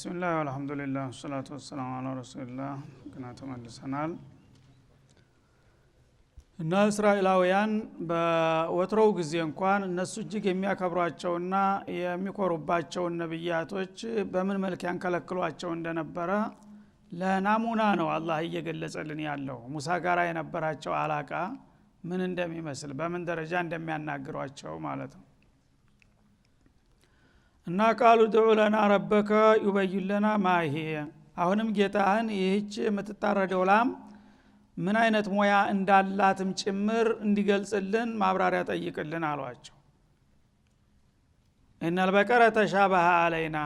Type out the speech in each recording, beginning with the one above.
ቢስሚላህ ወልሐምዱሊላህ ወሰላቱ ወሰላሙ ዐላ ረሱሊላህ ገና ተመልሰናል እና እስራኤላውያን በወትሮው ጊዜ እንኳን እነሱ እጅግ የሚያከብሯቸውና የሚኮሩባቸው ነብያቶች በምን መልክ ያንከለክሏቸው እንደነበረ ለናሙና ነው አላህ እየገለጸልን ያለው። ሙሳ ጋራ የነበራቸው አላቃ ምን እንደሚመስል በምን ደረጃ እንደሚያናግሯቸው ማለት ነው። እና ቃሉ ድዑ ለና ረበከ ዩበይን ለና ማሂ፣ አሁንም ጌታህን ይህች የምትታረደው ላም ምን አይነት ሞያ እንዳላትም ጭምር እንዲገልጽልን ማብራሪያ ጠይቅልን አሏቸው። ኢነል በቀረ ተሻበሀ አለይና፣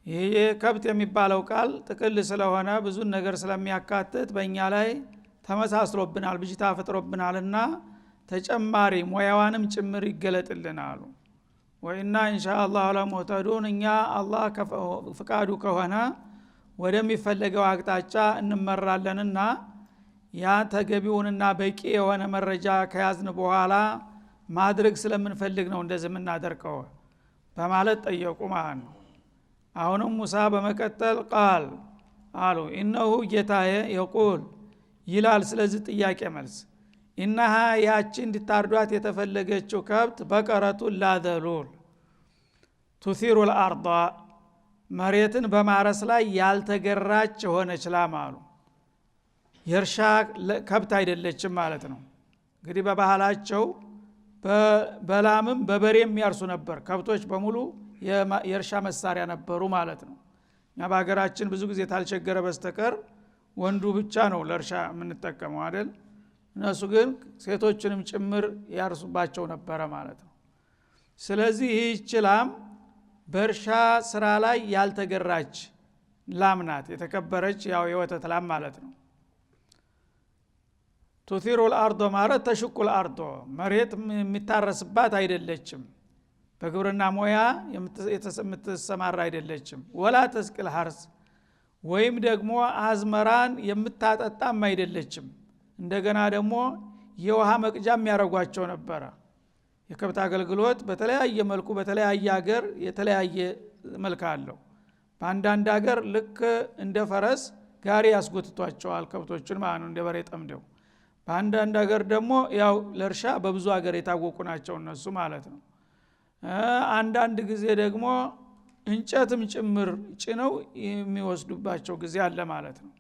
ይሄ ከብት የሚባለው ቃል ጥቅል ስለሆነ ብዙ ነገር ስለሚያካትት በእኛ ላይ ተመሳስሎብናል፣ ብጅታ ፈጥሮብናልና ተጨማሪ ሞያዋንም ጭምር ይገለጥልን አሉ። ወኢና ኢንሻአላህ ለሙህተዱን፣ እኛ አላህ ፍቃዱ ከሆነ ወደሚፈለገው አቅጣጫ እንመራለንና ያ ተገቢውንና በቂ የሆነ መረጃ ከያዝን በኋላ ማድረግ ስለምንፈልግ ነው እንደዚህ የምናደርገው በማለት ጠየቁ ማለት ነው። አሁንም ሙሳ በመቀጠል ቃል አሉ ኢነሁ ጌታዬ የቁል ይላል። ስለዚህ ጥያቄ መልስ ኢነሃ ያቺ እንድታርዷት የተፈለገችው ከብት በቀረቱ ላዘሉል ቱሲሩ ልአርض፣ መሬትን በማረስ ላይ ያልተገራች ሆነች ላም አሉ። የእርሻ ከብት አይደለችም ማለት ነው። እንግዲህ በባህላቸው በላምም በበሬም ያርሱ ነበር። ከብቶች በሙሉ የእርሻ መሳሪያ ነበሩ ማለት ነው። እኛ በሀገራችን ብዙ ጊዜ ታልቸገረ በስተቀር ወንዱ ብቻ ነው ለእርሻ የምንጠቀመው አይደል? እነሱ ግን ሴቶችንም ጭምር ያርሱባቸው ነበረ ማለት ነው። ስለዚህ ይህች ላም በእርሻ ስራ ላይ ያልተገራች ላም ናት። የተከበረች ያው የወተት ላም ማለት ነው። ቱሲሩ الارض ማለት ተሽቁ الارض፣ መሬት የሚታረስባት አይደለችም። በግብርና ሙያ የምትሰማራ አይደለችም። ወላ ተስቂል ሐርስ፣ ወይም ደግሞ አዝመራን የምታጠጣም አይደለችም። እንደገና ደግሞ የውሃ መቅጃም ያረጓቸው ነበረ። የከብት አገልግሎት በተለያየ መልኩ በተለያየ ሀገር የተለያየ መልክ አለው። በአንዳንድ ሀገር ልክ እንደ ፈረስ ጋሪ ያስጎትቷቸዋል ከብቶችን ማለት ነው፣ እንደ በሬ ጠምደው። በአንዳንድ ሀገር ደግሞ ያው ለእርሻ በብዙ ሀገር የታወቁ ናቸው እነሱ ማለት ነው። አንዳንድ ጊዜ ደግሞ እንጨትም ጭምር ጭነው የሚወስዱባቸው ጊዜ አለ ማለት ነው።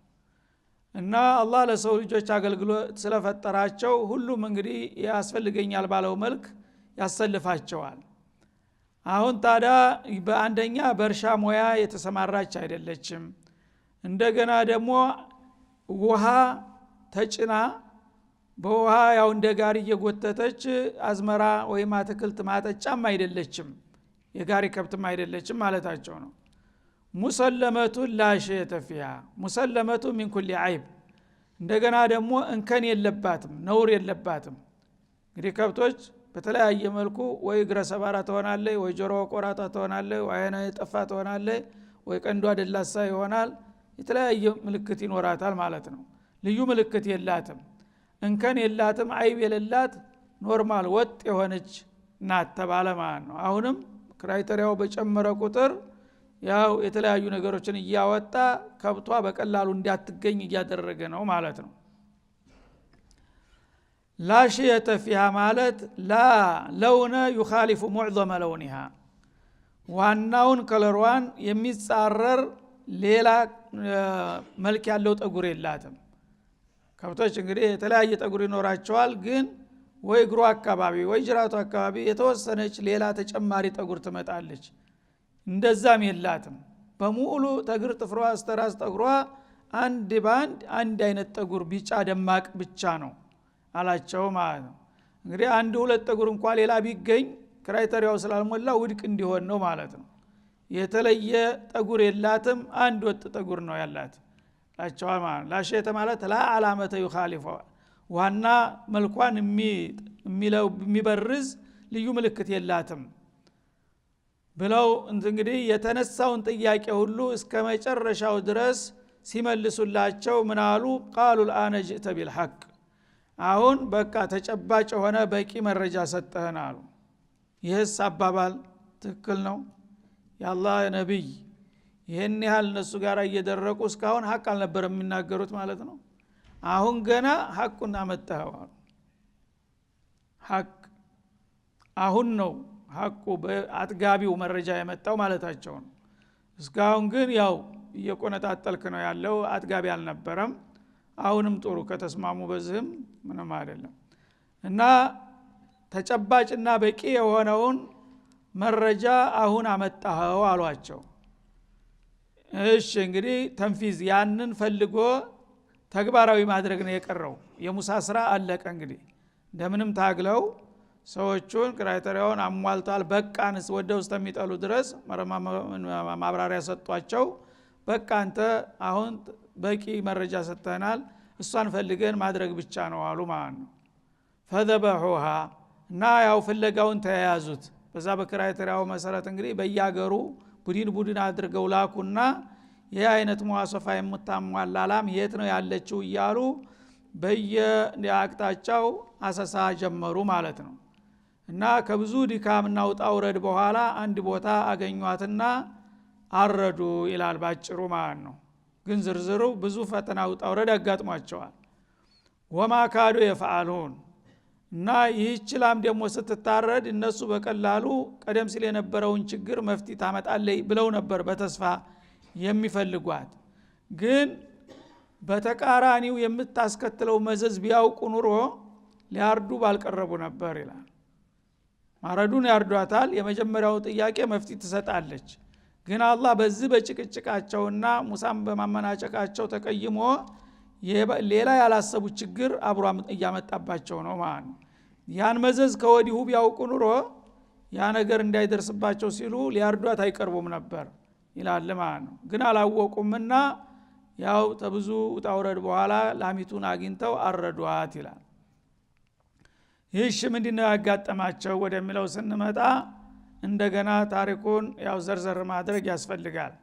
እና አላህ ለሰው ልጆች አገልግሎት ስለፈጠራቸው ሁሉም እንግዲህ ያስፈልገኛል ባለው መልክ ያሰልፋቸዋል። አሁን ታዲያ በአንደኛ በእርሻ ሙያ የተሰማራች አይደለችም። እንደገና ደግሞ ውሃ ተጭና በውሃ ያው እንደ ጋሪ እየጎተተች አዝመራ ወይም አትክልት ማጠጫም አይደለችም፣ የጋሪ ከብትም አይደለችም ማለታቸው ነው። ሙሰለመቱ ላሸየተ ፊሃ፣ ሙሰለመቱ ሚን ኩሊ አይብ፣ እንደገና ደግሞ እንከን የለባትም፣ ነውር የለባትም። እንግዲህ ከብቶች በተለያየ መልኩ ወይ እግረ ሰባራ ትሆናለች፣ ወይ ጆሮ ቆራጣ ትሆናለች፣ ወይ አይኗ የጠፋ ትሆናለች፣ ወይ ቀንዷ ደላሳ ይሆናል። የተለያየ ምልክት ይኖራታል ማለት ነው። ልዩ ምልክት የላትም፣ እንከን የላትም፣ አይብ የሌላት ኖርማል ወጥ የሆነች ናት ተባለ ማለት ነው። አሁንም ክራይቴሪያው በጨመረ ቁጥር ያው የተለያዩ ነገሮችን እያወጣ ከብቷ በቀላሉ እንዳትገኝ እያደረገ ነው ማለት ነው። ላሽየተ ፊሃ ማለት ላ ለውነ ዩኻሊፉ ሙዕዘመ ለውኒሃ፣ ዋናውን ከለሯን የሚጻረር ሌላ መልክ ያለው ጠጉር የላትም። ከብቶች እንግዲህ የተለያየ ጠጉር ይኖራቸዋል፣ ግን ወይ እግሩ አካባቢ ወይ ጅራቱ አካባቢ የተወሰነች ሌላ ተጨማሪ ጠጉር ትመጣለች። እንደዛም የላትም። በሙሉ ተግር ጥፍሯ አስተራስ ጠጉሯ አንድ ባንድ አንድ አይነት ጠጉር ቢጫ ደማቅ ብቻ ነው አላቸው ማለት ነው። እንግዲህ አንድ ሁለት ጠጉር እንኳን ሌላ ቢገኝ ክራይቴሪያው ስላልሞላ ውድቅ እንዲሆን ነው ማለት ነው። የተለየ ጠጉር የላትም፣ አንድ ወጥ ጠጉር ነው ያላት ላቸው ማለት ነው። ላሸየተ ማለት ላ አላመተ ይኻሊፈ፣ ዋና መልኳን የሚበርዝ ልዩ ምልክት የላትም ብለው እንግዲህ የተነሳውን ጥያቄ ሁሉ እስከ መጨረሻው ድረስ ሲመልሱላቸው ምናሉ ቃሉ الآن جئت بالحق፣ አሁን በቃ ተጨባጭ ሆነ በቂ መረጃ ሰጠህን አሉ። ይህስ አባባል ትክክል ነው? የአላህ ነብይ ይሄን ያህል እነሱ ጋር እየደረቁ እስካሁን ሐቅ አልነበረም የሚናገሩት ማለት ነው። አሁን ገና ሐቁን አመጣው። ሐቅ አሁን ነው ሐቁ በአጥጋቢው መረጃ የመጣው ማለታቸው ነው። እስካሁን ግን ያው እየቆነጣጠልክ ነው ያለው፣ አጥጋቢ አልነበረም። አሁንም ጥሩ ከተስማሙ በዚህም ምንም አይደለም። እና ተጨባጭና በቂ የሆነውን መረጃ አሁን አመጣው አሏቸው። እሺ እንግዲህ ተንፊዝ ያንን ፈልጎ ተግባራዊ ማድረግ ነው የቀረው። የሙሳ ስራ አለቀ። እንግዲህ እንደምንም ታግለው ሰዎቹን ክራይቴሪያውን አሟልቷል በቃንስ ወደው እስከሚጠሉ ድረስ ማብራሪያ ሰጧቸው። በቃ አንተ አሁን በቂ መረጃ ሰጥተናል፣ እሷን ፈልገን ማድረግ ብቻ ነው አሉ ማለት ነው። ፈዘበሁሃ እና ያው ፍለጋውን ተያያዙት። በዛ በክራይቴሪያው መሰረት እንግዲህ በያገሩ ቡድን አድርገው ላኩና ይህ አይነት መዋሰፋ የምታሟላ ላም የት ነው ያለችው እያሉ በየአቅጣጫው አሰሳ ጀመሩ ማለት ነው። እና ከብዙ ድካምና ውጣ ውረድ በኋላ አንድ ቦታ አገኟትና አረዱ ይላል ባጭሩ ማለት ነው። ግን ዝርዝሩ ብዙ ፈተና ውጣ ውረድ ያጋጥሟቸዋል። ወማ ካዱ የፈዓሉን እና ይህች ላም ደግሞ ስትታረድ እነሱ በቀላሉ ቀደም ሲል የነበረውን ችግር መፍትሄ ታመጣለች ብለው ነበር በተስፋ የሚፈልጓት። ግን በተቃራኒው የምታስከትለው መዘዝ ቢያውቁ ኑሮ ሊያርዱ ባልቀረቡ ነበር ይላል። ማረዱን ያርዷታል። የመጀመሪያው ጥያቄ መፍትሄ ትሰጣለች። ግን አላህ በዚህ በጭቅጭቃቸውና ሙሳም በማመናጨቃቸው ተቀይሞ ሌላ ያላሰቡት ችግር አብሮ እያመጣባቸው ነው ማለት ነው። ያን መዘዝ ከወዲሁ ቢያውቁ ኑሮ ያ ነገር እንዳይደርስባቸው ሲሉ ሊያርዷት አይቀርቡም ነበር ይላል ማለት ነው። ግን አላወቁምና ያው ተብዙ ውጣውረድ በኋላ ላሚቱን አግኝተው አረዷት ይላል። ይህሽ ምንድነው ያጋጠማቸው ወደሚለው ስንመጣ እንደገና ታሪኩን ያው ዘርዘር ማድረግ ያስፈልጋል።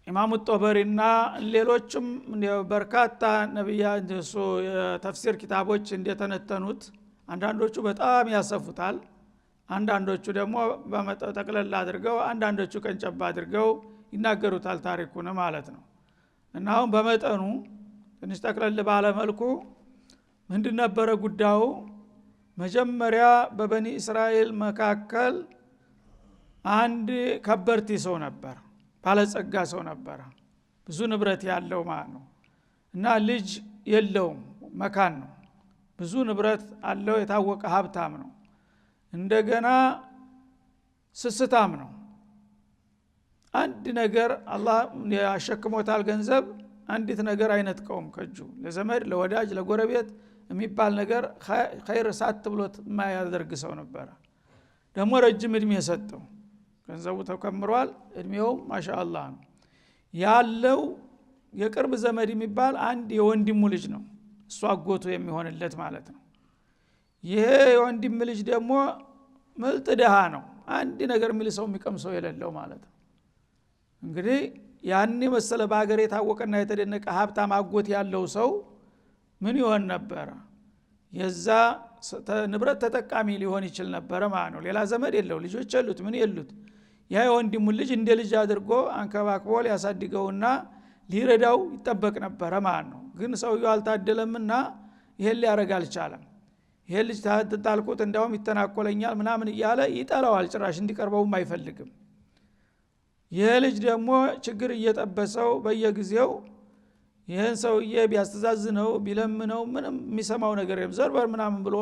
ኢማሙ ጦበሪና ሌሎችም በርካታ ነብያት የተፍሲር ኪታቦች እንደተነተኑት አንዳንዶቹ በጣም ያሰፉታል፣ አንዳንዶቹ ደግሞ በመጠቅለል አድርገው፣ አንዳንዶቹ ቀንጨባ አድርገው ይናገሩታል ታሪኩን ማለት ነው። እና አሁን በመጠኑ ትንሽ ጠቅለል ባለ መልኩ ምንድነው ጉዳዩ? መጀመሪያ በበኒ እስራኤል መካከል አንድ ከበርቲ ሰው ነበር፣ ባለጸጋ ሰው ነበር፣ ብዙ ንብረት ያለው ማለት ነው። እና ልጅ የለውም፣ መካን ነው፣ ብዙ ንብረት አለው፣ የታወቀ ሀብታም ነው። እንደገና ስስታም ነው። አንድ ነገር አላህ ያሸክሞታል ገንዘብ፣ አንዲት ነገር አይነጥቀውም ከጁ። ለዘመድ ለወዳጅ ለጎረቤት የሚባል ነገር ኸይር ሳት ብሎት የማያደርግ ሰው ነበር። ደግሞ ረጅም እድሜ ሰጠው፣ ገንዘቡ ተከምሯል፣ እድሜውም ማሻአላህ ነው ያለው። የቅርብ ዘመድ የሚባል አንድ የወንድሙ ልጅ ነው፣ እሱ አጎቱ የሚሆንለት ማለት ነው። ይሄ የወንድም ልጅ ደግሞ ምልጥ ደሃ ነው፣ አንድ ነገር የሚልሰው የሚቀምሰው የሌለው ማለት ነው። እንግዲህ ያን መሰለ በአገር የታወቀና የተደነቀ ሀብታም አጎት ያለው ሰው ምን ይሆን ነበር? የዛ ንብረት ተጠቃሚ ሊሆን ይችል ነበር ማለት ነው። ሌላ ዘመድ የለው፣ ልጆች የሉት፣ ምን የሉት። ያ የወንድሙ ልጅ እንደ ልጅ አድርጎ አንከባክቦ ሊያሳድገውና ሊረዳው ይጠበቅ ነበር ማለት ነው። ግን ሰውየው አልታደለምና ይሄን ሊያረግ አልቻለም። ይሄ ልጅ ታልቁት እንዳውም ይተናኮለኛል ምናምን እያለ ይጠላዋል፣ ጭራሽ እንዲቀርበውም አይፈልግም። ይሄ ልጅ ደግሞ ችግር እየጠበሰው በየጊዜው ይህን ሰውዬ ቢያስተዛዝነው ቢለምነው ምንም የሚሰማው ነገር የለም፣ ዘርበር ምናምን ብሎ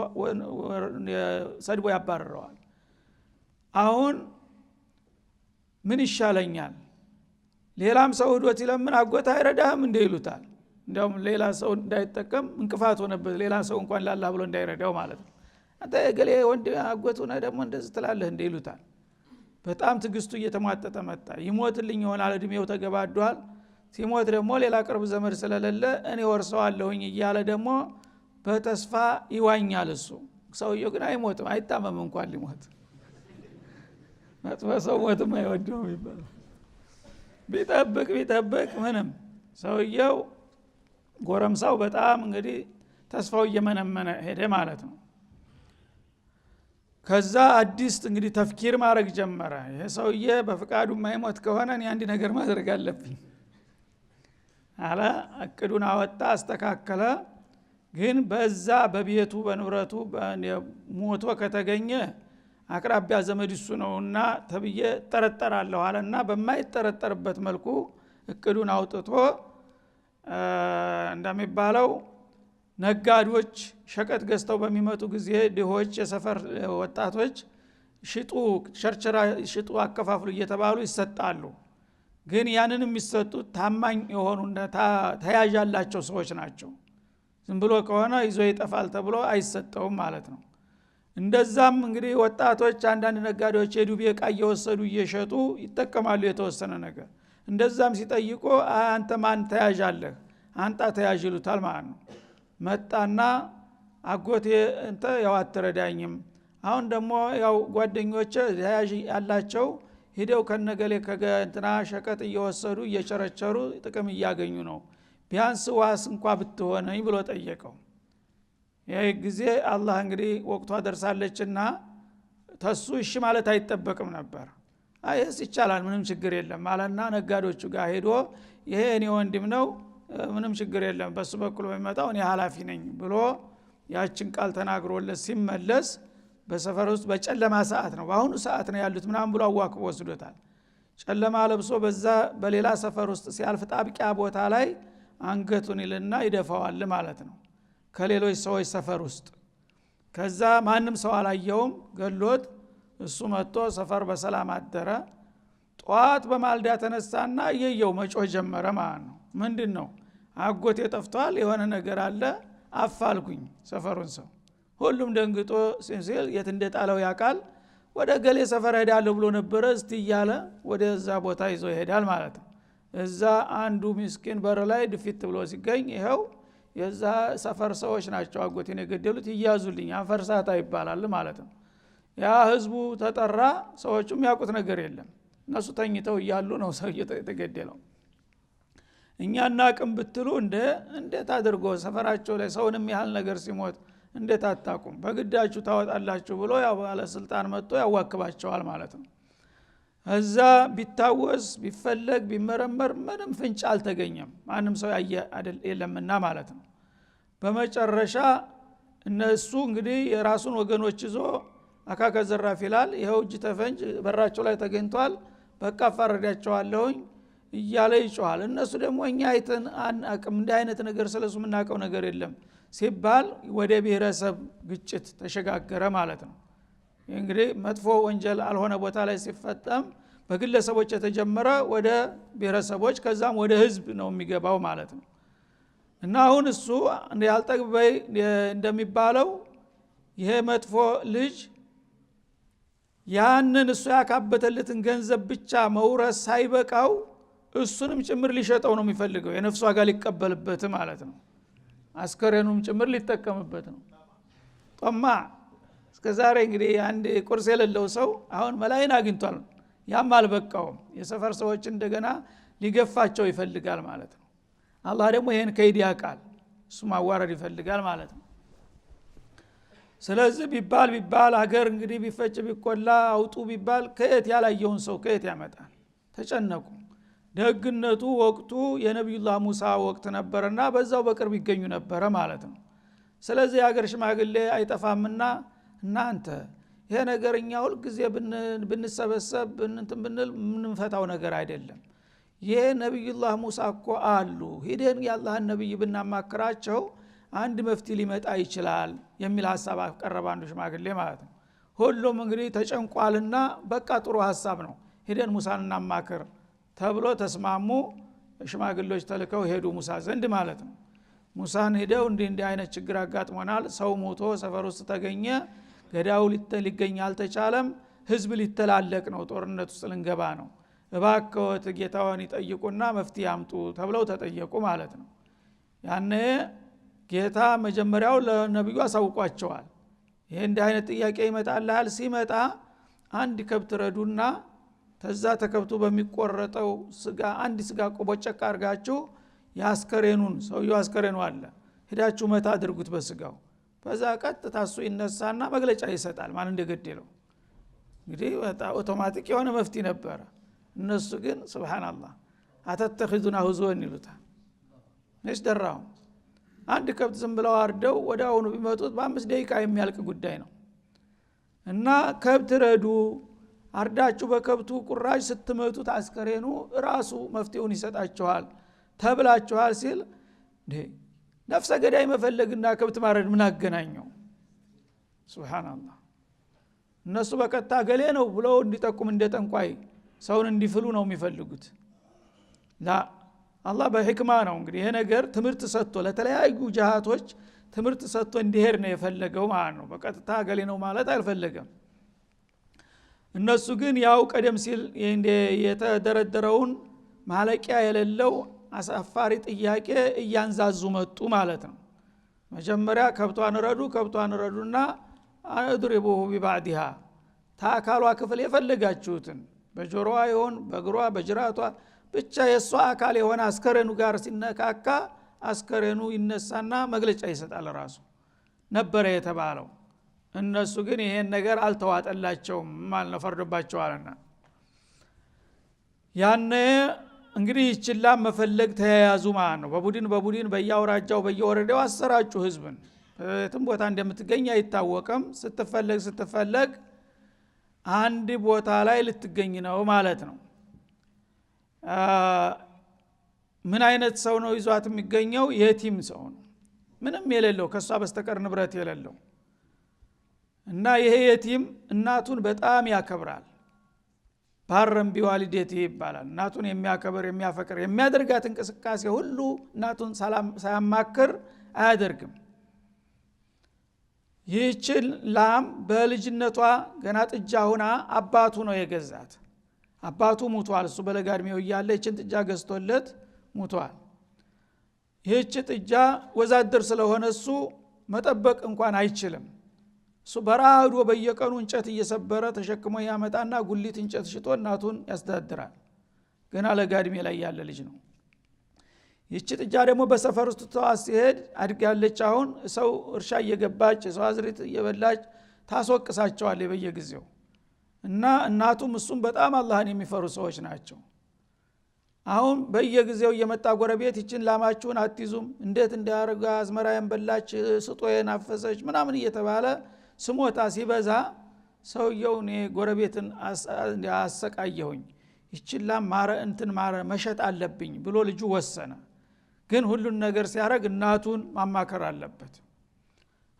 ሰድቦ ያባረረዋል። አሁን ምን ይሻለኛል? ሌላም ሰው ሄዶት ይለምን አጎታ አይረዳህም እንደ ይሉታል። እንደውም ሌላ ሰው እንዳይጠቀም እንቅፋት ሆነበት፣ ሌላ ሰው እንኳን ላላ ብሎ እንዳይረዳው ማለት ነው። አንተ ገሌ ወንድ አጎቱ ነህ ደግሞ እንደዚህ ትላለህ እንደ ይሉታል። በጣም ትግስቱ እየተሟጠጠ መጣ። ይሞትልኝ ይሆናል፣ እድሜው ተገባዷል። ሲሞት ደግሞ ሌላ ቅርብ ዘመድ ስለሌለ እኔ ወርሰዋለሁኝ እያለ ደግሞ በተስፋ ይዋኛል እሱ። ሰውየው ግን አይሞትም፣ አይታመም እንኳን ሊሞት። መጥፎ ሰው ሞትም አይወደውም ይባላል። ቢጠብቅ ምንም ሰውየው ጎረምሳው በጣም እንግዲህ ተስፋው እየመነመነ ሄደ ማለት ነው። ከዛ አዲስ እንግዲህ ተፍኪር ማድረግ ጀመረ። ይሄ ሰውዬ በፍቃዱ የማይሞት ከሆነ እኔ አንድ ነገር ማድረግ አለብኝ አለ። እቅዱን አወጣ፣ አስተካከለ። ግን በዛ በቤቱ በንብረቱ ሞቶ ከተገኘ አቅራቢያ ዘመድ እሱ ነውና ተብዬ ጠረጠራለሁ አለና በማይጠረጠርበት መልኩ እቅዱን አውጥቶ እንደሚባለው ነጋዴዎች ሸቀጥ ገዝተው በሚመጡ ጊዜ ድሆች የሰፈር ወጣቶች ሽጡ ቸርቸራ ሽጡ አከፋፍሉ እየተባሉ ይሰጣሉ። ግን ያንን የሚሰጡት ታማኝ የሆኑ ተያዥ ያላቸው ሰዎች ናቸው። ዝም ብሎ ከሆነ ይዞ ይጠፋል ተብሎ አይሰጠውም ማለት ነው። እንደዛም እንግዲህ ወጣቶች አንዳንድ ነጋዴዎች የዱቤ ዕቃ እየወሰዱ እየሸጡ ይጠቀማሉ የተወሰነ ነገር። እንደዛም ሲጠይቁ አንተ ማን ተያዥ አለህ አንጣ ተያዥ ይሉታል ማለት ነው። መጣና አጎቴ እንተ ያው አትረዳኝም፣ አሁን ደግሞ ያው ጓደኞቼ ተያዥ ያላቸው ሄደው ከነገሌ ከእንትና ሸቀጥ እየወሰዱ እየቸረቸሩ ጥቅም እያገኙ ነው፣ ቢያንስ ዋስ እንኳን ብትሆነኝ ብሎ ጠየቀው። ይህ ጊዜ አላህ እንግዲህ ወቅቷ ደርሳለችና ተሱ እሺ ማለት አይጠበቅም ነበር። አይስ ይቻላል ምንም ችግር የለም ማለትና ነጋዴዎቹ ጋር ሄዶ ይሄ እኔ ወንድም ነው ምንም ችግር የለም በሱ በኩል በሚመጣው እኔ ኃላፊ ነኝ ብሎ ያችን ቃል ተናግሮለት ሲመለስ በሰፈር ውስጥ በጨለማ ሰዓት ነው፣ በአሁኑ ሰዓት ነው ያሉት ምናምን ብሎ አዋክቦ ወስዶታል። ጨለማ ለብሶ በዛ በሌላ ሰፈር ውስጥ ሲያልፍ ጣብቂያ ቦታ ላይ አንገቱን ይልና ይደፋዋል ማለት ነው ከሌሎች ሰዎች ሰፈር ውስጥ። ከዛ ማንም ሰው አላየውም ገሎት እሱ መጥቶ ሰፈር በሰላም አደረ። ጧት በማልዳ ተነሳና እየየው መጮህ ጀመረ ማለት ነው። ምንድነው አጎቴ ጠፍቷል የሆነ ነገር አለ አፋልጉኝ ሰፈሩን ሰው። ሁሉም ደንግጦ ሲል የት እንደጣለው ያቃል። ወደ ገሌ ሰፈር ሄዳለሁ ብሎ ነበር እስቲ እያለ ወደዛ ቦታ ይዞ ይሄዳል ማለት ነው። እዛ አንዱ ምስኪን በር ላይ ድፊት ብሎ ሲገኝ ይሄው የዛ ሰፈር ሰዎች ናቸው አጎቴን የገደሉት ይያዙልኝ አንፈርሳታ ይባላል ማለት ነው። ያ ህዝቡ ተጠራ። ሰዎቹም ያውቁት ነገር የለም እነሱ ተኝተው እያሉ ነው ሰው የተገደለው። እኛና ቅም ብትሉ እንዴት አድርጎ ሰፈራቸው ላይ ሰውንም ያህል ነገር ሲሞት እንዴት አታቁም በግዳችሁ ታወጣላችሁ ብሎ ያው ባለስልጣን መጥቶ ያዋክባቸዋል ማለት ነው። እዛ ቢታወስ ቢፈለግ ቢመረመር ምንም ፍንጭ አልተገኘም፣ ማንም ሰው ያየ የለምና ማለት ነው። በመጨረሻ እነሱ እንግዲህ የራሱን ወገኖች ይዞ አካከ ዘራፍ ይላል። ይኸው እጅ ተፈንጅ በራቸው ላይ ተገኝቷል፣ በቃ አፋረዳቸዋለሁኝ እያለ ይጮሃል። እነሱ ደግሞ እኛ አይተን አናቅም እንዲህ አይነት ነገር ስለሱ የምናውቀው ነገር የለም ሲባል ወደ ብሔረሰብ ግጭት ተሸጋገረ ማለት ነው። እንግዲህ መጥፎ ወንጀል አልሆነ ቦታ ላይ ሲፈጠም በግለሰቦች የተጀመረ ወደ ብሔረሰቦች ከዛም ወደ ህዝብ ነው የሚገባው ማለት ነው። እና አሁን እሱ ያልጠግበይ እንደሚባለው ይሄ መጥፎ ልጅ ያንን እሱ ያካበተለትን ገንዘብ ብቻ መውረስ ሳይበቃው እሱንም ጭምር ሊሸጠው ነው የሚፈልገው፣ የነፍሱ ዋጋ ሊቀበልበት ማለት ነው። አስከሬኑም ጭምር ሊጠቀምበት ነው። ጦማ እስከዛሬ እንግዲህ አንድ ቁርስ የሌለው ሰው አሁን መላይን አግኝቷል። ያም አልበቃውም፣ የሰፈር ሰዎች እንደገና ሊገፋቸው ይፈልጋል ማለት ነው። አላህ ደግሞ ይሄን ከይድ ያውቃል፣ እሱ ማዋረድ ይፈልጋል ማለት ነው። ስለዚህ ቢባል ሀገር እንግዲህ ቢፈጭ ቢቆላ አውጡ ቢባል ከየት ያላየውን ሰው ከየት ያመጣል? ተጨነቁ። ደግነቱ ወቅቱ የነብዩላህ ሙሳ ወቅት ነበርና በዛው በቅርብ ይገኙ ነበር ማለት ነው። ስለዚህ የሀገር ሽማግሌ አይጠፋምና እናንተ ይሄ ነገር እኛ ሁሉ ጊዜ ብንሰበሰብ ብንል ምንፈታው ነገር አይደለም። ይሄ ነብዩላህ ሙሳ እኮ አሉ፣ ሄደን የአላህን ነብይ ብናማክራቸው አንድ መፍትሄ ሊመጣ ይችላል የሚል ሐሳብ አቀረበ አንዱ ሽማግሌ ማለት ነው። ሁሉም እንግዲህ ተጨንቋልና በቃ ጥሩ ሐሳብ ነው ሄደን ሙሳን እናማክር ተብሎ ተስማሙ። ሽማግሌዎች ተልከው ሄዱ ሙሳ ዘንድ ማለት ነው። ሙሳን ሄደው እንዲህ አይነት ችግር አጋጥሞናል፣ ሰው ሞቶ ሰፈር ውስጥ ተገኘ፣ ገዳው ሊገኝ አልተቻለም፣ ህዝብ ሊተላለቅ ነው፣ ጦርነት ውስጥ ልንገባ ነው፣ እባክዎት ጌታውን ይጠይቁና መፍትሄ ያምጡ ተብለው ተጠየቁ ማለት ነው። ያኔ ጌታ መጀመሪያው ለነብዩ አሳውቋቸዋል። ይሄ እንዲህ አይነት ጥያቄ ይመጣልሃል፣ ሲመጣ አንድ ከብት ረዱና ተዛ ተከብቱ በሚቆረጠው ስጋ አንድ ስጋ ቆቦጨቅ አርጋችሁ ያስከሬኑን ሰውየው አስከሬኑ አለ ሄዳችሁ መታ አድርጉት በስጋው በዛ ቀጥታ እሱ ይነሳና መግለጫ ይሰጣል ማን እንደገደለው። እንግዲህ አውቶማቲክ የሆነ መፍትሄ ነበር። እነሱ ግን ሱብሃንአላህ አተተኺዙና ሁዙወን ይሉታል። ነስ ደራው አንድ ከብት ዝም ብለው አርደው ወዳውኑ ቢመጡት በ5 ደቂቃ የሚያልቅ ጉዳይ ነው። እና ከብት ረዱ አርዳችሁ በከብቱ ቁራጭ ስትመቱት አስከሬኑ ራሱ መፍትሄውን ይሰጣችኋል ተብላችኋል ሲል ነፍሰ ገዳይ መፈለግና ከብት ማረድ ምን አገናኘው? ሱብሃንአላህ። እነሱ በቀጥታ ገሌ ነው ብለው እንዲጠቁም እንደጠንቋይ ሰውን እንዲፍሉ ነው የሚፈልጉት። ላ አላህ በህክማ ነው እንግዲህ ይሄ ነገር ትምህርት ሰጥቶ ለተለያዩ ጃሃቶች ትምህርት ሰጥቶ እንዲሄድ ነው የፈለገው ማለት ነው። በቀጥታ ገሌ ነው ማለት አልፈለገም። እነሱ ግን ያው ቀደም ሲል የተደረደረውን ማለቂያ የሌለው አሳፋሪ ጥያቄ እያንዛዙ መጡ ማለት ነው። መጀመሪያ ከብቷን ረዱና አድርቡሁ ቢባዕዲሃ ታካሏ ክፍል የፈለጋችሁትን በጆሮዋ ይሁን በእግሯ በጅራቷ ብቻ የሷ አካል የሆነ አስከሬኑ ጋር ሲነካካ አስከሬኑ ይነሳና መግለጫ ይሰጣል ራሱ ነበር የተባለው። እነሱ ግን ይሄን ነገር አልተዋጠላቸውም ማለት ነው፣ ፈርዶባቸዋልና ያኔ እንግዲህ ይችላ መፈለግ ተያያዙ ማለት ነው። በቡድን በየአውራጃው በየወረዳው አሰራጩ ህዝብን። የትም ቦታ እንደምትገኝ አይታወቅም። ስትፈለግ አንድ ቦታ ላይ ልትገኝ ነው ማለት ነው። ምን አይነት ሰው ነው ይዟት የሚገኘው? የቲም ሰው ነው፣ ምንም የሌለው ከሷ በስተቀር ንብረት የሌለው እና ይሄ የቲም እናቱን በጣም ያከብራል። ባረም ቢዋሊዴት ይባላል። እናቱን የሚያከብር የሚያፈቅር የሚያደርጋት እንቅስቃሴ ሁሉ እናቱን ሳያማክር አያደርግም። ይህችን ላም በልጅነቷ ገና ጥጃ ሆና አባቱ ነው የገዛት። አባቱ ሙቷል። እሱ በለጋ እድሜው እያለ ይህችን ጥጃ ገዝቶለት ሙቷል። ይህች ጥጃ ወዛደር ስለሆነ እሱ መጠበቅ እንኳን አይችልም። እሱ በራዶ በየቀኑ እንጨት እየሰበረ ተሸክሞ ያመጣና ጉሊት እንጨት ሽጦ እናቱን ያስተዳድራል። ገና ለጋ እድሜ ላይ ያለ ልጅ ነው። ይህች ጥጃ ደግሞ በሰፈር ውስጥ ተዋስ ሲሄድ አድጋለች። አሁን ሰው እርሻ እየገባች ሰው አዝሪት እየበላች ታስወቅሳቸዋለች በየጊዜው። እና እናቱም እሱም በጣም አላህን የሚፈሩ ሰዎች ናቸው። አሁን በየጊዜው እየመጣ ጎረቤት ይችን ላማችሁን አትይዙም እንዴት እንዲያርጋ አዝመራዬን በላች ስጦዬን አፈሰች ምናምን እየተባለ ስሞታ ሲበዛ ሰውየው እኔ ጎረቤትን አሰቃየሁኝ ይችን ላም ማረ መሸጥ አለብኝ ብሎ ልጁ ወሰነ። ግን ሁሉን ነገር ሲያረግ እናቱን ማማከር አለበት።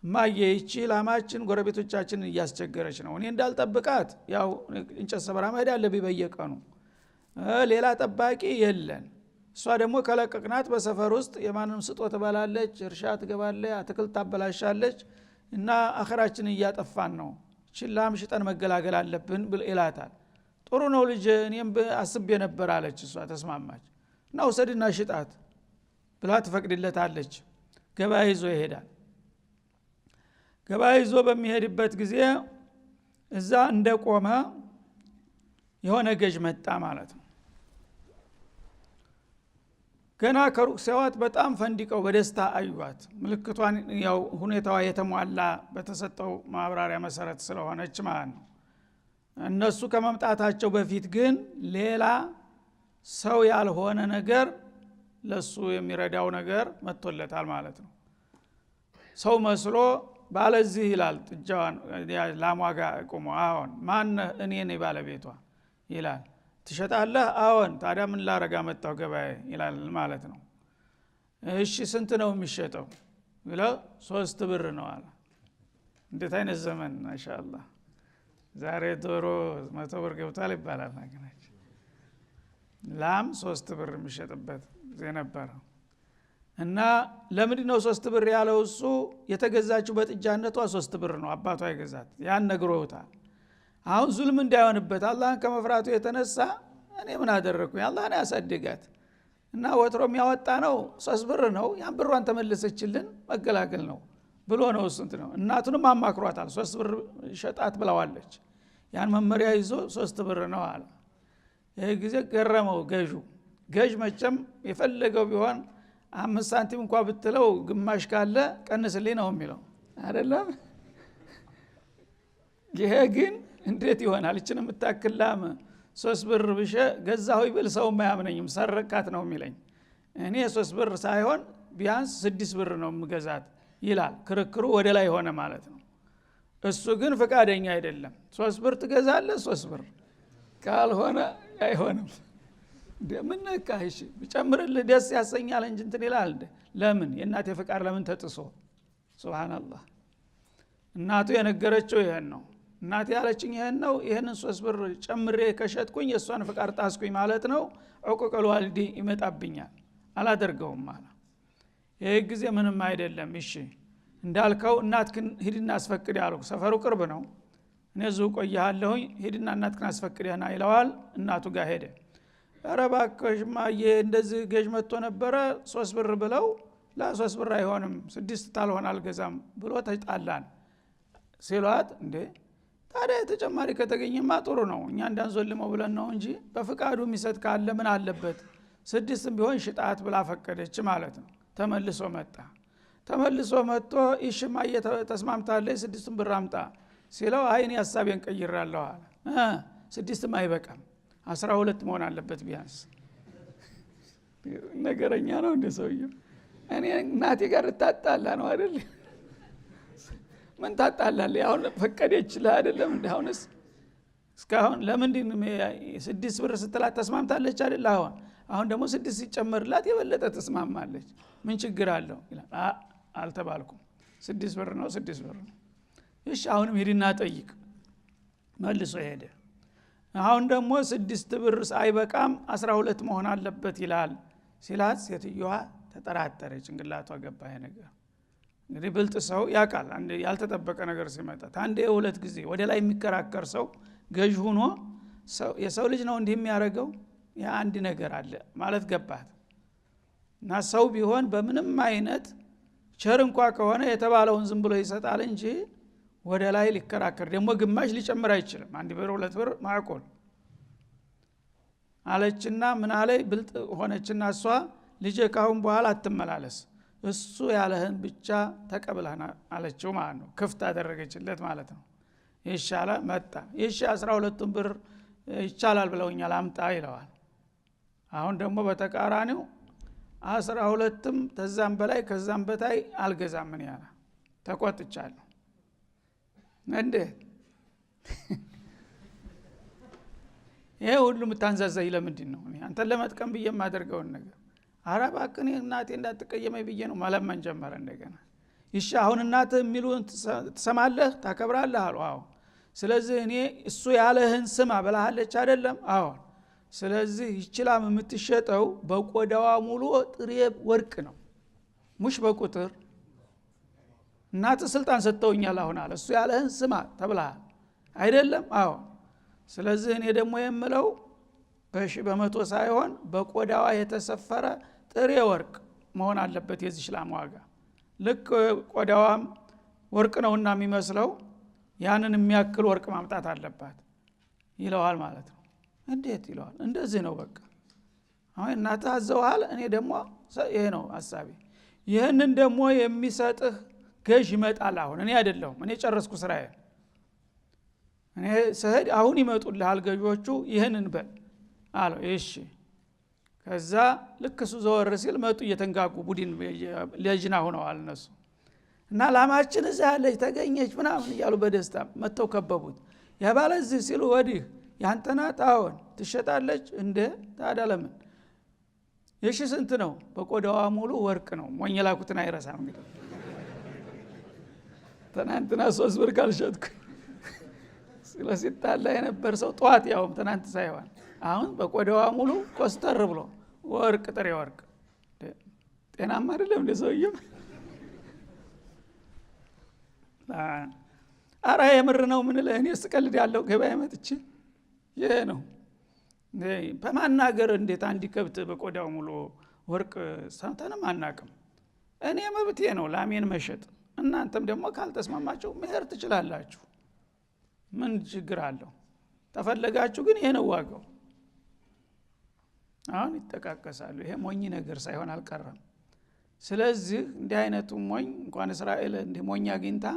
ማየ ይቺ ላማችን ጎረቤቶቻችንን እያስቸገረች ነው፣ እኔ እንዳልጠብቃት ያው እንጨት ሰበራ መሄድ አለብኝ በየቀኑ፣ ሌላ ጠባቂ የለን። እሷ ደግሞ ከለቀቅናት በሰፈር ውስጥ የማንም ስጦ ትበላለች፣ እርሻ ትገባለች፣ አትክልት ታበላሻለች እና አኺራችንን እያጠፋን ነው። ችላም ሽጠን መገላገል አለብን ይላታል። ጥሩ ነው ልጅ እኔም አስቤ ነበር አለች። እሷ ተስማማች እና ወሰድና ሽጣት ብላ ትፈቅድለታለች። ገበያ ይዞ ይሄዳል። ገበያ ይዞ በሚሄድበት ጊዜ እዛ እንደቆመ የሆነ ገዥ መጣ ማለት ነው። ገና ከሩቅ ሲያዋት በጣም ፈንዲቀው በደስታ አዩዋት። ምልክቷን ያው ሁኔታዋ የተሟላ በተሰጠው ማብራሪያ መሰረት ስለሆነች ማለት ነው። እነሱ ከመምጣታቸው በፊት ግን ሌላ ሰው ያልሆነ ነገር ለሱ የሚረዳው ነገር መጥቶለታል ማለት ነው። ሰው መስሎ ባለዚህ ይላል ጥጃዋን ላሟጋ ቆሞ አዎን ማን እኔ ነኝ ባለቤቷ ይላል። ትሸጣለህ? አዎን። ታዲያ ምን ላረጋ መጣው ገበያ ይላል ማለት ነው። እሺ ስንት ነው የሚሸጠው ብለው 3 ብር ነው አለ። እንዴት አይነት ዘመን ማሻአላህ። ዛሬ ዶሮ 100 ብር ገብቷል ይባላል። ነገራችን ላም 3 ብር የሚሸጥበት ጊዜ ነበር። እና ለምንድን ነው 3 ብር ያለው? እሱ የተገዛችው በጥጃነቷ 3 ብር ነው አባቷ የገዛት። ያን ነግሮታል። አሁን ዙልም እንዳይሆንበት አላህን ከመፍራቱ የተነሳ እኔ ምን አደረኩኝ አላህን ያሳደጋት እና ወትሮም ያወጣ ነው 3 ብር ነው ያን ብሯን ተመለሰችልን መገላገል ነው ብሎ ነው እሱ እንት ነው። እናቱንም አማክሯታል 3 ብር ሸጣት ብለዋለች። ያን መመሪያ ይዞ 3 ብር ነው አለ። ይሄ ጊዜ ገረመው ገዥ መቼም የፈለገው ቢሆን 5 ሳንቲም እንኳን ብትለው ግማሽ ካለ ቀንስልኝ ነው የሚለው። አይደለም። ይሄ ግን እንዴት ይሆናል? እችን የምታክላም 3 ብር ብሸ ገዛሁኝ ብል ሰው ማያምነኝም፣ ሰረቃት ነው የሚለኝ። እኔ 3 ብር ሳይሆን ቢያንስ 6 ብር ነው የምገዛት ይላል። ክርክሩ ወደ ላይ ሆነ ማለት ነው። እሱ ግን ፈቃደኛ አይደለም። 3 ብር ትገዛለህ፣ 3 ብር ካልሆነ አይሆንም። ምን ነካሽ? ጨምርልህ ደስ ያሰኛል እንጂ እንትን ይላል እንደ ለምን የእናቴ ፈቃድ ለምን ተጥሶ? ሱብሃንአላህ። እናቱ የነገረችው ይሄን ነው። እናቴ ያለችኝ ይሄን ነው። ይሄንን 3 ብር ጨምሬ ከሸጥኩኝ የሷን ፈቃድ ጣስኩኝ ማለት ነው። ዕቁቀል ዋልዲ ይመጣብኛል፣ አላደርገውም ማለት። ይሄ ጊዜ ምንም አይደለም። እሺ እንዳልከው እናትክን ሂድና አስፈቅድ ያልኩ፣ ሰፈሩ ቅርብ ነው፣ እኔ እዚሁ ቆያለሁኝ፣ ሂድና እናትክን አስፈቅድና ይለዋል። እናቱ ጋር ሄደ። ኧረ እባክሽማ እንደዚህ ገዥ መጥቶ ነበረ 3 ብር ብለው ለ3 ብር አይሆንም 6 ታልሆን አልገዛም ብሎ ተጣላን ሲሏት፣ እንዴ ታዲያ ተጨማሪ ከተገኘማ ጥሩ ነው፣ እኛ እንዳንዞልመው ብለን ነው እንጂ በፍቃዱ የሚሰጥ ካለ ምን አለበት፣ 6ም ቢሆን ሽጣት ብላ ፈቀደች ማለት ነው። ተመልሶ መጥቶ ይሽማ ተስማምታለች 6 ብር አምጣ ሲለው አይኔ ሐሳቤን ቀይራለሁ አለ። 6ም አይበቃም 12 መሆን አለበት ቢያንስ። ነገረኛ ነው እንደ ሰውየው። እኔ እናቴ ጋር ታጣላ ነው አይደል? ምን ታጣላለ? አሁን ፈቀደችልህ አይደለም እንዴ? እስካሁን ለምንድን 6 ብር ስትላት ተስማምታለች አይደል? አሁን ደግሞ 6 ሲጨመርላት የበለጠ ተስማማለች። ምን ችግር አለው ይላል። አልተባልኩም፣ 6 ብር ነው 6 ብር ነው። እሺ አሁንም ሂድና ጠይቅ። መልሶ ሄደ። አሁን ደግሞ 6 ብር አይበቃም 12 መሆን አለበት ይላል ሲላት፣ ሴትዮዋ ተጠራጠረ፣ ጭንቅላቷ ገባ ይሄ ነገር። እንግዲህ ብልጥ ሰው ያውቃል ያልተጠበቀ ነገር ሲመጣ። አንዴ 2 ጊዜ ወደ ላይ የሚከራከር ሰው ገዥ ሆኖ የሰው ልጅ ነው እንዲህ የሚያደርገው አንድ ነገር አለ ማለት ገባት። እና ሰው ቢሆን በምንም አይነት ቸር እንኳ ከሆነ የተባለውን ዝም ብሎ ይሰጣል እንጂ ወደ ላይ ሊከራከር ደግሞ ግማሽ ሊጨምር አይችልም። 1 ብር 2 ብር ማዕቆል አለችና ምን አለይ ብልጥ ሆነችና እሷ ልጄ ካሁን በኋላ አትመላለስ፣ እሱ ያለህን ብቻ ተቀብለና አለችው ማለት ነው። ክፍት አደረገችለት ማለት ነው። ይሻላ መጣ። ይሻ 12 ብር ይቻላል ብለውኛል አምጣ ይለዋል። አሁን ደግሞ በተቃራኒው 12ም ተዛም በላይ ከዛም በታይ አልገዛም ምን ያላ ተቆጥቻለሁ። እንዴት ይሄ ሁሉ የምታንዛዛኝ ለምንድን ነው? አንተን ለመጥቀም ብዬ የማደርገውን ነገር አረባክን እናቴ እንዳትቀየመኝ ብዬ ነው መለመን ጀመረ እንደገና። ይሻ አሁን እናትህ የሚሉን ትሰማለህ ታከብራለህ አሉ። አዎ ስለዚህ እኔ እሱ ያለህን ስማ ብለሃለች አይደለም? አዎ ስለዚህ ይችላም የምትሸጠው በቆዳዋ ሙሉ ጥሬ ወርቅ ነው፣ ሙሽ በቁጥር። እናትህ ስልጣን ሰጥተውኛል አሁን አለ። እሱ ያለህን ስማ ተብለሃል አይደለም? አዎ ስለዚህ እኔ ደግሞ የምለው በመቶ ሳይሆን በቆዳዋ የተሰፈረ ጥሬ ወርቅ መሆን አለበት የዚህ ላም ዋጋ። ልክ ቆዳዋም ወርቅ ነውና የሚመስለው ያንን የሚያክል ወርቅ ማምጣት አለባት ይለዋል ማለት ነው። እንዴት ይለዋል? እንደዚህ ነው በቃ። አሁን እናትህ አዘውሃል፣ እኔ ደግሞ ይሄ ነው ሐሳቤ። ይህንን ደግሞ የሚሰጥህ ገዥ ይመጣል። አሁን እኔ አይደለሁም፣ እኔ ጨረስኩ ስራዬ። እኔ ስሄድ አሁን ይመጡልሃል ገዦቹ፣ ይህንን በል አለው። እሺ ከዛ ልክ እሱ ዘወር ሲል መጡ እየተንጋጉ ቡድን ለጅና ሆነዋል እነሱ። እና ላማችን እዛ ያለች ተገኘች ምናምን እያሉ በደስታ መጥተው ከበቡት። ያባለዚህ ሲሉ ወዲህ ያንተና ታውን ትሸጣለች እንደ ታዲያ ለምን? እሺ ስንት ነው? በቆዳዋ ሙሉ ወርቅ ነው። ሞኝ ላኩትን አይረሳም። እንግዲህ ትናንትና 3 ብር ካልሸጥኩ ስለሲጣላ የነበር ሰው ጧት ያውም ትናንት ሳይሆን አሁን በቆዳዋ ሙሉ ኮስተር ብሎ ወርቅ ጥሬ ወርቅ። ጤናማ አይደለም እንደ ሰውየው። አራ የምር ነው ምን ለእኔ ስቀልድ ያለው ገበያ መጥቼ ይሄ ነው በማናገር እንዴት አንዲ ከብት በቆዳው ሙሉ ወርቅ ሳንተንም አናቅም። እኔ መብቴ ነው ላሜን መሸጥ፣ እናንተም ደግሞ ካልተስማማችሁ መሄድ ትችላላችሁ። ምን ችግር አለው? ተፈለጋችሁ ግን ይሄ ነው ዋጋው። አሁን ይተቃቀሳሉ። ይሄ ሞኝ ነገር ሳይሆን አልቀረም። ስለዚህ እንዲህ አይነቱ ሞኝ እንኳን እስራኤል እንዲህ ሞኝ አግኝታ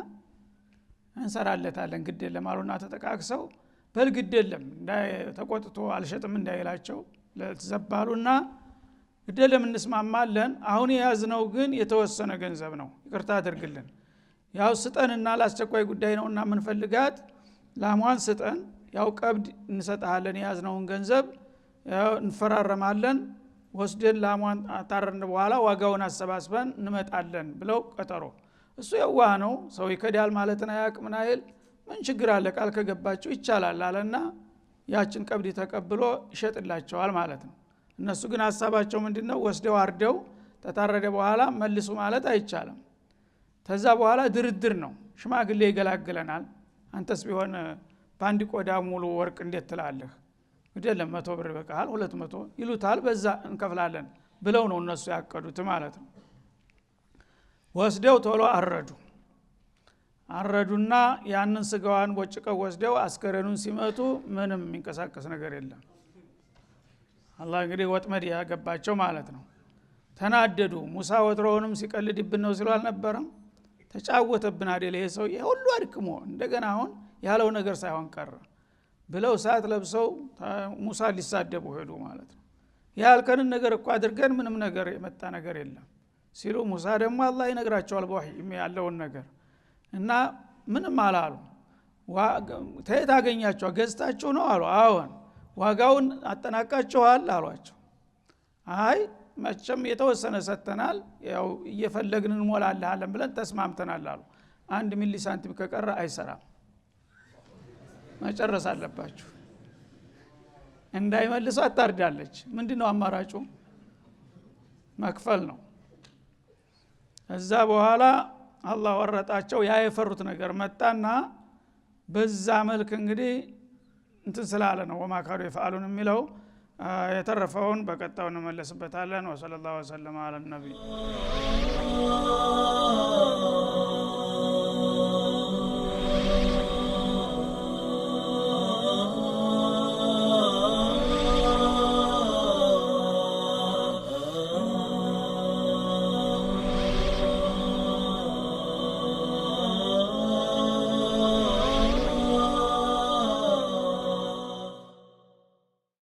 እንሰራለታለን ግድ የለም አሉና ተጠቃቅሰው በል ግድ የለም ተቆጥቶ አልሸጥም እንዳይላቸው ለተዘባሉና ግድ የለም እንስማማለን አሁን የያዝነው ግን የተወሰነ ገንዘብ ነው ይቅርታ አድርግልን ያው ስጠንና ለአስቸኳይ ጉዳይ ነውና ምን ፈልጋት ላሟን ስጠን ያው ቀብድ እንሰጣለን የያዝነውን ገንዘብ ያው እንፈራረማለን ወስደን ላሟን አጣረን በኋላ ዋጋውን አሰባስበን እንመጣለን ብለው ቀጠሮ እሱ የዋህ ነው ሰው ይከዳል ማለት ነው ያቅም ናይል ምን ችግር አለ ቃል ከገባችሁ ይቻላል አለና ያችን ቀብድ ተቀብሎ ይሸጥላቸዋል ማለት ነው እነሱ ግን ሐሳባቸው ምንድነው ወስደው አርደው ተታረደ በኋላ መልሱ ማለት አይቻልም ተዛ በኋላ ድርድር ነው ሽማግሌ ይገላግለናል አንተስ ቢሆን ባንዲ ቆዳ ሙሉ ወርቅ እንዴት ትላለህ ግዴለም 100 ብር በቃል 200 ይሉታል በዛ እንከፍላለን ብለው ነው እነሱ ያቀዱት ማለት ነው ወስደው ቶሎ አረዱና ያንን ስጋዋን ወጭቀው ወስደው አስከሬኑን ሲመቱ ምንም የሚንቀሳቀስ ነገር የለም አላህ እንግዲህ ወጥመድ ያገባቸው ማለት ነው ተናደዱ ሙሳ ወትሮውንም ሲቀልድብን ነው ሲሉ አልነበረም ተጫወተብን አይደል ይሄ ሰው ሁሉ አድክሞ እንደገና አሁን ያለው ነገር ሳይሆን ቀረ ብለው ሰዓት ለብሰው ሙሳ ሊሳደቡ ሄዱ ማለት ነው ያልከንን ነገር እኮ አድርገን ምንም ነገር የመጣ ነገር የለም ሲሉ ሙሳ ደግሞ አላህ ይነግራቸዋል በወህይ ያለውን ነገር እና ምንም አላሉ ተየት አገኛቸው ገዝታችሁ ነው አሉ አዎን ዋጋውን አጠናቃችኋል አሏቸው አይ መቼም የተወሰነ ሰተናል ያው እየፈለግን እንሞላልሃለን ብለን ተስማምተናል አሉ 1 ሚሊ ሳንቲም ከቀረ አይሰራም መጨረስ አለባችሁ እንዳይመልሱ አታርዳለች ምንድነው አማራጩ መክፈል ነው እዛ በኋላ አላህ ወረጣቸው ያ የፈሩት ነገር መጣና በዛ መልክ እንግዲህ እንትን ስላለ ነው ወማካዱ ይፈአሉን የሚለው የተረፈውን በቀጣው እንመለስበታለን ወሰለላሁ ዐለይሂ ወሰለም አለ ነብይ